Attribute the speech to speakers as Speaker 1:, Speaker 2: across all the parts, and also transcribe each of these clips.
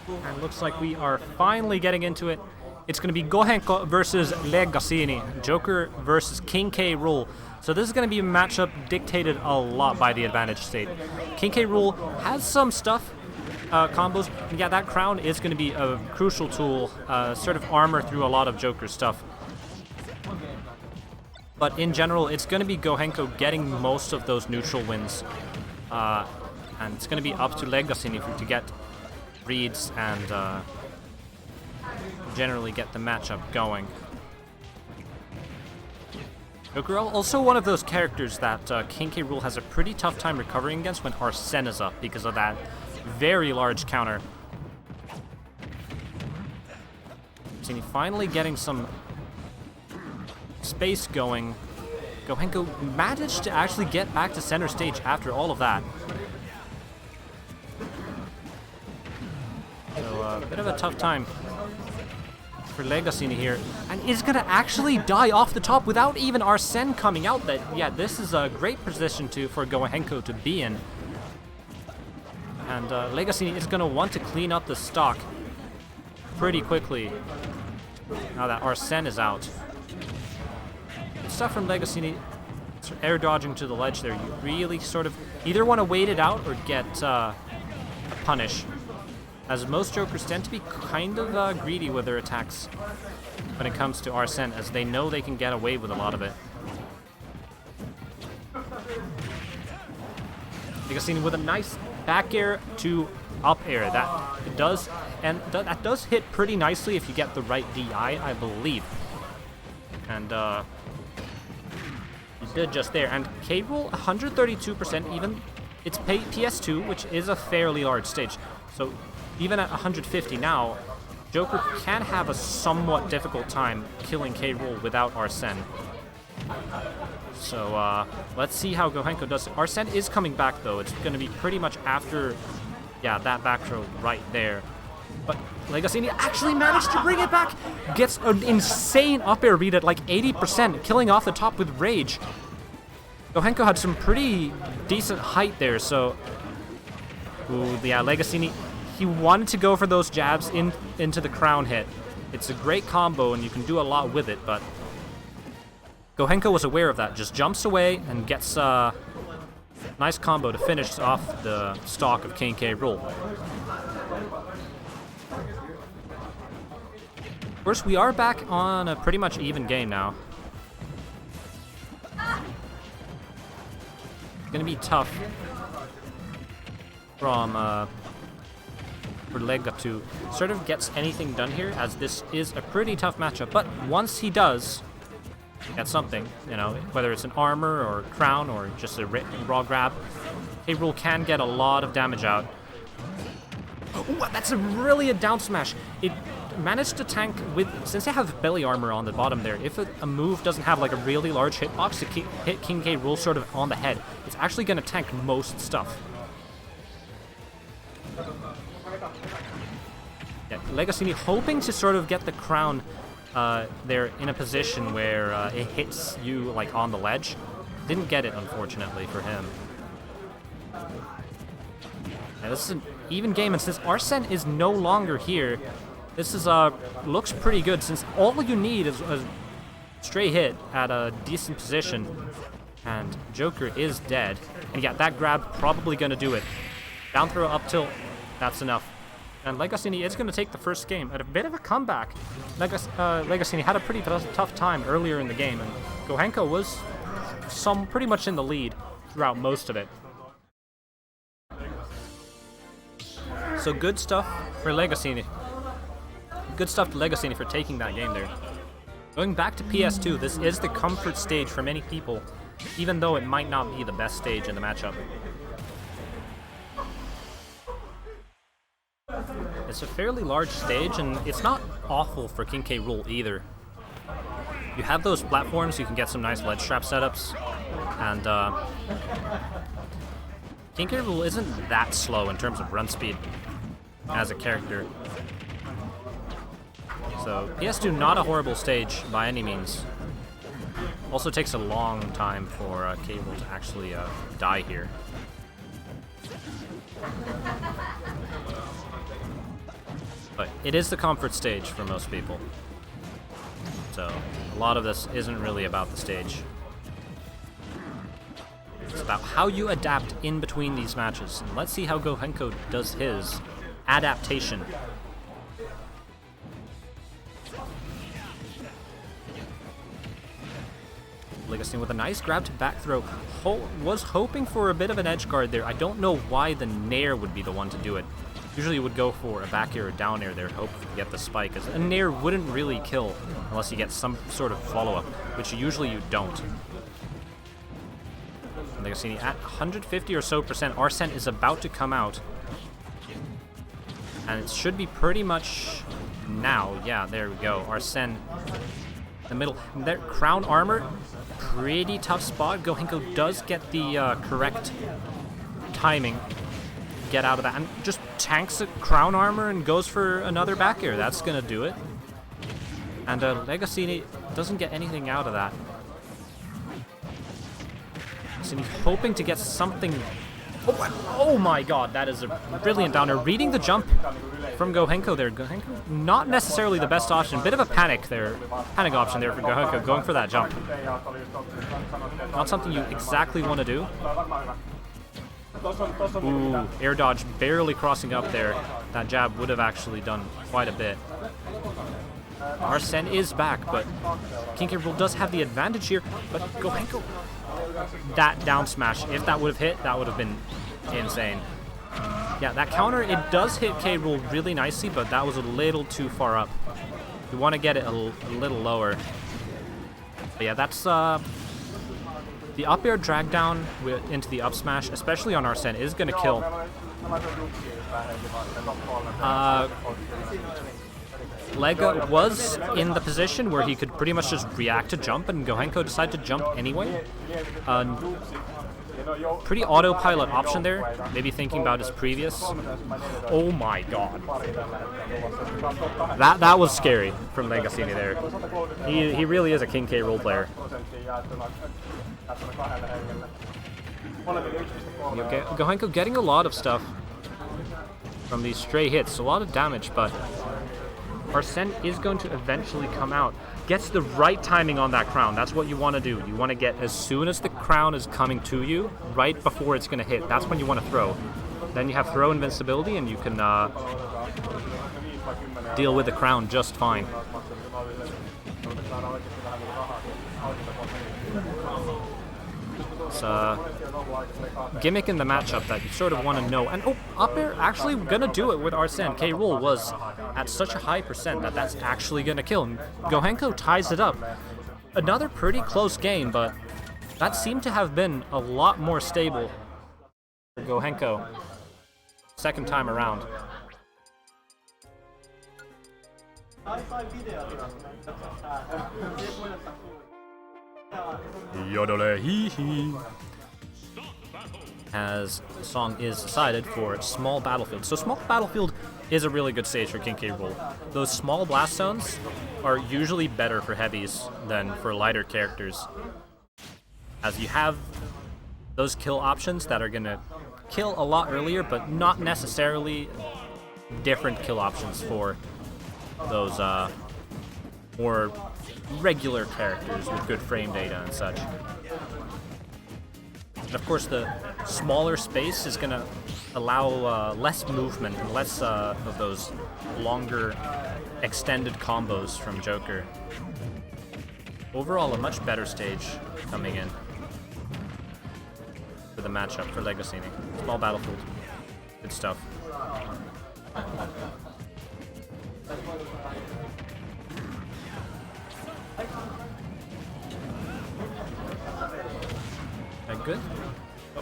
Speaker 1: And looks like we are finally getting into it. It's going to be Gohenko versus leggasiini, Joker versus King K. Rool. So this is going to be a matchup dictated a lot by the advantage state. King K. Rool has some stuff, combos, and yeah, that crown is going to be a crucial tool, sort of armor through a lot of Joker's stuff. But in general, it's going to be Gohenko getting most of those neutral wins. And it's going to be up to leggasiini to get reads and generally get the matchup going. Joker also one of those characters that King K. Rool has a pretty tough time recovering against when Arsene is up because of that very large counter. So finally getting some space going. Gohenko managed to actually get back to center stage after all of that. So a bit of a tough time for leggasiini here, and is gonna actually die off the top without even Arsene coming out. That yeah, this is a great position for Gohenko to be in, and leggasiini is gonna want to clean up the stock pretty quickly now that Arsene is out. Good stuff from leggasiini, air dodging to the ledge there. You really sort of either want to wait it out or get a punish, as most Jokers tend to be kind of greedy with their attacks when it comes to Arsene, as they know they can get away with a lot of it. leggasiini with a nice back air to up air. That does hit pretty nicely if you get the right DI, I believe. And he did just there. And K. Rool 132% even. It's PS2, which is a fairly large stage. So even at 150 now, Joker can have a somewhat difficult time killing K. Rool without Arsene. So let's see how Gohenko does. Arsene is coming back though. It's going to be pretty much after, yeah, that back throw right there. But leggasiini actually managed to bring it back. Gets an insane up air read at like 80%, killing off the top with rage. Gohenko had some pretty decent height there, so ooh, yeah, leggasiini, he wanted to go for those jabs into the crown hit. It's a great combo and you can do a lot with it, but Gohenko was aware of that. Just jumps away and gets a nice combo to finish off the stock of King K. Rool. Of course, we are back on a pretty much even game now. It's gonna be tough from for Lega to sort of gets anything done here, as this is a pretty tough matchup. But once he does get something, you know, whether it's an armor or crown or just a raw grab, K. Rool can get a lot of damage out. Ooh, that's really a down smash. It managed to tank with, since they have belly armor on the bottom there, if a move doesn't have like a really large hitbox to hit King K. Rool sort of on the head, it's actually going to tank most stuff. Yeah, leggasiini hoping to sort of get the crown there in a position where it hits you like on the ledge. Didn't get it, unfortunately, for him. Yeah, this is an even game, and since Arsene is no longer here, this is looks pretty good, since all you need is a stray hit at a decent position, and Joker is dead. And yeah, that grab probably gonna do it. Down throw, up tilt, that's enough. And leggasiini is going to take the first game at a bit of a comeback. leggasiini had a pretty tough time earlier in the game, and Gohenko was pretty much in the lead throughout most of it. So good stuff for leggasiini. Good stuff to leggasiini for taking that game there. Going back to PS2, this is the comfort stage for many people, even though it might not be the best stage in the matchup. It's a fairly large stage, and it's not awful for King K. Rool either. You have those platforms, you can get some nice ledge trap setups, and King K. Rool isn't that slow in terms of run speed as a character. So PS2, not a horrible stage by any means. Also takes a long time for K. Rool to actually die here. But it is the comfort stage for most people. So a lot of this isn't really about the stage. It's about how you adapt in between these matches. And let's see how Gohenko does his adaptation. Leggasiini with a nice grab to back throw. Was hoping for a bit of an edge guard there. I don't know why the Nair would be the one to do it. Usually you would go for a back air or down air there, hope to get the spike, as a Nair wouldn't really kill unless you get some sort of follow-up, which usually you don't. Leggasiini at 150 or so percent. Arsene is about to come out. And it should be pretty much now. Yeah, there we go. Arsene in the middle. There, crown armor, pretty tough spot. Gohenko does get the correct timing. Get out of that and just tanks the crown armor and goes for another back air. That's gonna do it. And Leggasiini doesn't get anything out of that. So he's hoping to get something. Oh my god, that is a brilliant downer. Reading the jump from Gohenko there. Gohenko, not necessarily the best option. Bit of a panic there. Panic option there for Gohenko, going for that jump. Not something you exactly want to do. Ooh, air dodge barely crossing up there. That jab would have actually done quite a bit. Arsene is back, but King K. Rool does have the advantage here. But Gohenko, that down smash, if that would have hit, that would have been insane. Yeah, that counter, it does hit K. Rool really nicely, but that was a little too far up. You want to get it a little lower. But yeah, that's the up air drag down into the up smash, especially on Arsene, is going to kill. Lega was in the position where he could pretty much just react to jump, and Gohenko decided to jump anyway. Pretty autopilot option there, maybe thinking about his previous. Oh my god. That was scary from Leggasiini there. He really is a King K. Rool player. Okay, Gohenko getting a lot of stuff from these stray hits, a lot of damage, but Arsene is going to eventually come out. Gets the right timing on that crown. That's what you want to do. You want to get as soon as the crown is coming to you, right before it's going to hit. That's when you want to throw. Then you have throw invincibility, and you can deal with the crown just fine. It's a gimmick in the matchup that you sort of want to know. And oh, up air actually gonna do it with Arsene. K. Rool was at such a high percent that that's actually gonna kill him. Gohenko ties it up. Another pretty close game, but that seemed to have been a lot more stable for Gohenko second time around. Yodele hee hee. As the song is decided for Small Battlefield. So Small Battlefield is a really good stage for King K. Rool. Those small blast zones are usually better for heavies than for lighter characters, as you have those kill options that are gonna kill a lot earlier, but not necessarily different kill options for those more regular characters with good frame data and such. And of course, the smaller space is going to allow less movement and less of those longer extended combos from Joker. Overall, a much better stage coming in for the matchup for Leggasiini. Small Battlefield. Good stuff. Good.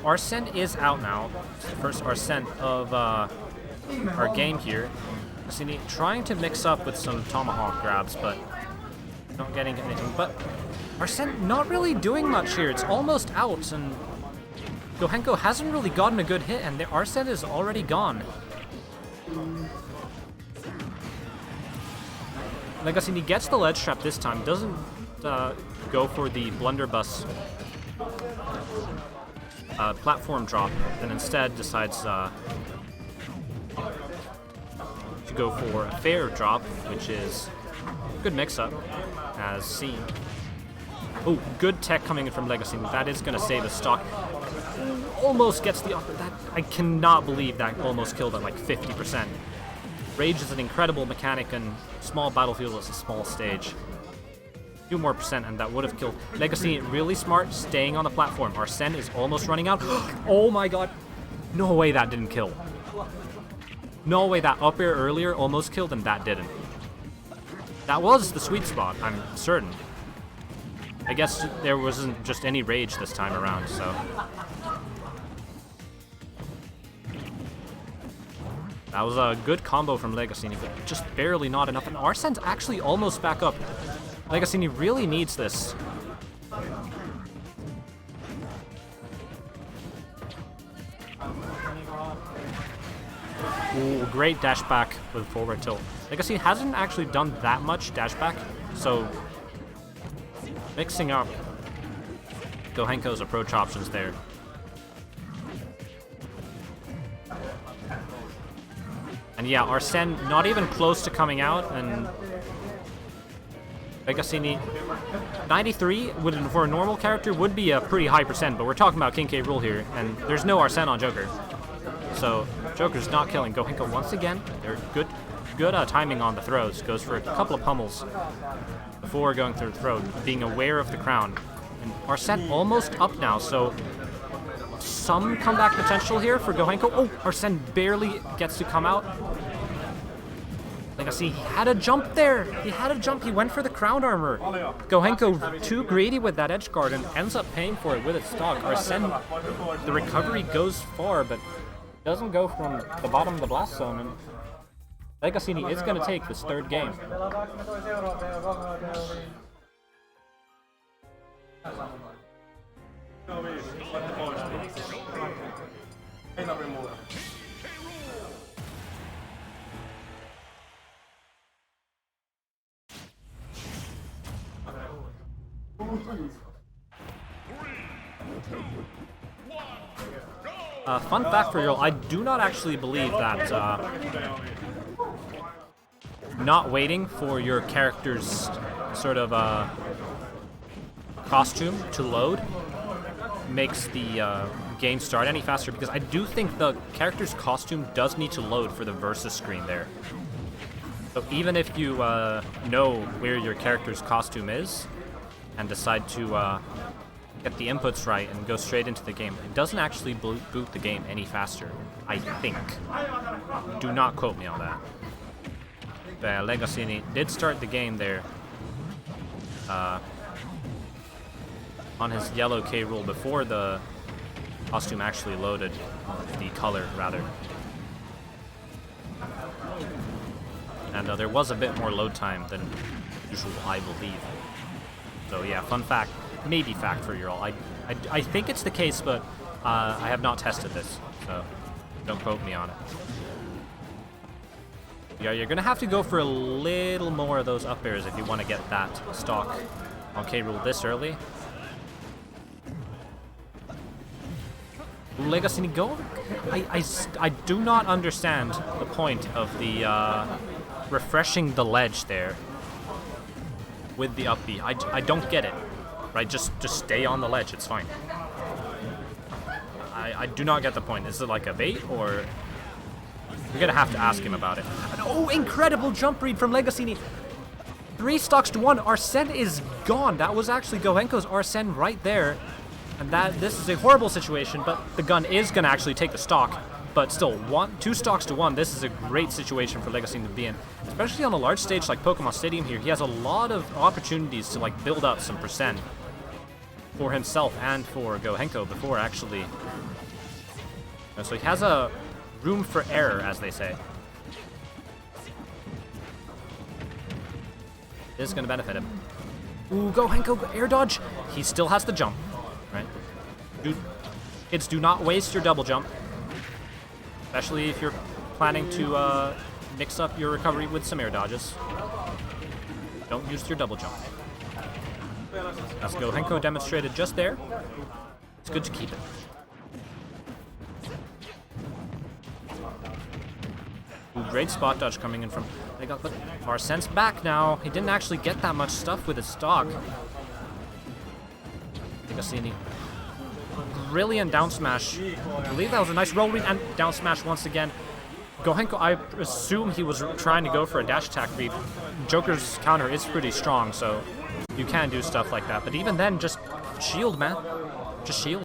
Speaker 1: Arsene is out now. It's the first Arsene of our game here. Leggasiini trying to mix up with some tomahawk grabs, but not getting anything. But Arsene not really doing much here. It's almost out, and Gohenko hasn't really gotten a good hit, and the Arsene is already gone. Leggasiini gets the ledge trap this time. Doesn't go for the blunderbuss platform drop, and instead decides to to go for a fair drop, which is a good mix-up, as seen. Oh, good tech coming in from leggasiini. That is going to save a stock. Almost gets the upper. That, I cannot believe that almost killed at like 50%. Rage is an incredible mechanic, and small battlefield is a small stage. A few more percent, and that would have killed. leggasiini really smart, staying on the platform. Arsene is almost running out. Oh my god. No way that didn't kill. No way that up air earlier almost killed and that didn't. That was the sweet spot, I'm certain. I guess there wasn't just any rage this time around, so. That was a good combo from leggasiini, but just barely not enough. And Arsene's actually almost back up. leggasiini really needs this. Ooh, great dash back with forward tilt. leggasiini hasn't actually done that much dash back, so mixing up Gohenko's approach options there. And yeah, Arsene not even close to coming out, and leggasiini 93 would, for a normal character, would be a pretty high percent, but we're talking about King K. Rool here, and there's no Arsene on Joker. So Joker's not killing. Gohenko once again. They're good timing on the throws. Goes for a couple of pummels before going through the throw, being aware of the crown. And Arsene almost up now, so some comeback potential here for Gohenko. Oh, Arsene barely gets to come out. leggasiini, he had a jump there. He had a jump. He went for the crown armor. Gohenko too greedy with that edge guard and ends up paying for it with its stock. Arsene, the recovery goes far, but doesn't go from the bottom of the blast zone. And leggasiini is going to take this third game. Fun fact for you all, I do not actually believe that not waiting for your character's sort of costume to load makes the game start any faster, because I do think the character's costume does need to load for the versus screen there. So even if you know where your character's costume is and decide to get the inputs right and go straight into the game, it doesn't actually boot the game any faster, I think. Do not quote me on that. But leggasiini did start the game there on his yellow K. Rool before the costume actually loaded, the color rather. And there was a bit more load time than usual, I believe. So yeah, fun fact. Maybe fact for you all. I think it's the case, but I have not tested this, so don't quote me on it. Yeah, you're gonna have to go for a little more of those up airs if you want to get that stock on K. Rool this early. leggasiini, go. I do not understand the point of the refreshing the ledge there with the up B. I don't get it. Right, just stay on the ledge, it's fine. I do not get the point. Is it like a bait, or we're gonna have to ask him about it. And, oh, incredible jump read from leggasiini. 3 stocks to 1. Arsene is gone. That was actually Gohenko's Arsene right there. And this is a horrible situation, but the gun is gonna actually take the stock. But still, 2 stocks to 1. This is a great situation for leggasiini to be in, especially on a large stage like Pokemon Stadium here. He has a lot of opportunities to like build up some percent for himself and for Gohenko before actually. So he has a room for error, as they say. This is going to benefit him. Ooh, Gohenko, air dodge. He still has the jump, right? Kids, do not waste your double jump, especially if you're planning to mix up your recovery with some air dodges. Don't use your double jump. As Gohenko demonstrated just there, it's good to keep it. Ooh, Great spot dodge coming in from Legal, but Arsene's back now. He didn't actually get that much stuff with his stock. leggasiini. Brilliant down smash. I believe that was a nice roll read and down smash once again. Gohenko, I assume he was trying to go for a dash attack read. Joker's counter is pretty strong, so you can do stuff like that. But even then, just shield, man. Just shield.